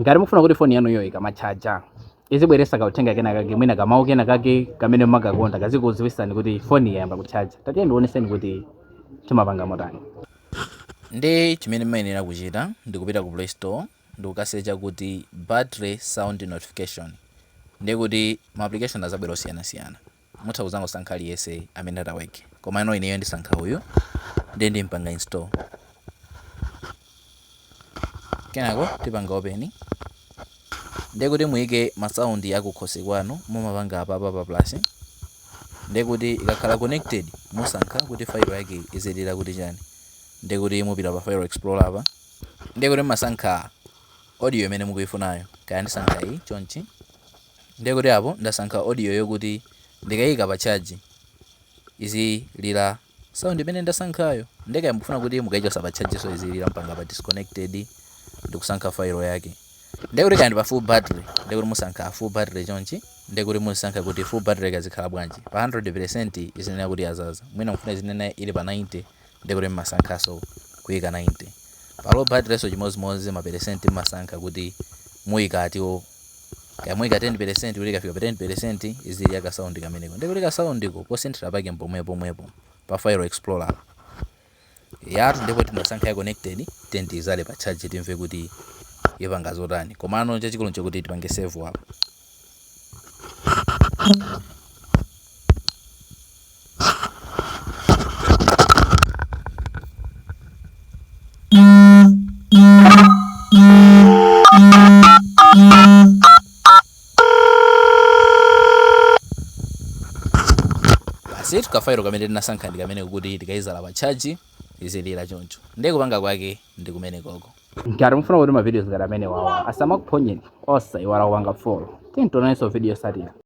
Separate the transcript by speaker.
Speaker 1: ngati mufuna kuti foni yanu yoyika machaja izibweresa kautenga kena kake mwina kamau kena kake kamene mumakakonda kazikudziwitsani kuti foni yayamba kuchaja. Tatiye ndioneseni kuti timapanga motani.
Speaker 2: Ndi chimene mmayenera kuchita ndikupita ku Play Store ndikukasecha kuti battery sound notification, ndi kuti ma application azabwera osiyanasiyana, mutha kusankha aliyense amene ataweke, koma ino ineyo ndisankha uyu ndi ndimpanga install. Kenako tipanga open, ndi kuti muyike masaundi akukhosi kwanu mumapanga apa pa plus, ndi kuti ikakhala connected musankha kuti file yake izilira kuti chani, ndi kuti mupita pa file explorer apa, ndi kuti masankha audio imene mukuifunayo, kaya ndisankha iyi chonchi, ndi kuti apo ndasankha audio yokuti ndikayika pa charge izilira sound imene ndasankhayo. Ndikaya mukufuna kuti mukayichosa pa charge so izilira mpanga pa disconnected, ndikusankha file yake. Ndi kuti kaya ndi pa full battery, ndi kuti musankha full battery chonchi, ndi kuti musankha kuti full battery kazikhala bwanji, pa 100% izinena kuti azaza, mwina mufuna izinena ili pa 90, ndi kuti mmasankhaso kuyika 90. Pa low battery so chimozimozi ma percent mmasankha kuti muyika atiwo, kaya muyika 10% kuti ikafika pa 10% izili yaka sound kameneko, ndi kuti ka sound ko posenthera pake pomwepo pa file explorer yatu, ndipo tinasankha ya connected tenti izale pa charge timve kuti ipanga zotani. Komano chachikulu nchokuti tipange save apo. Basi tukafairo kamene tinasankha ndi kamene kuti tikayizala pa charge izilira choncho, ndi kupanga kwake ndi kumene koko.
Speaker 1: Ngati mufuna kuti ma videos ngati amene wawa asamakuphonyeni osayiwala kupanga follow. Tintonanso video satira.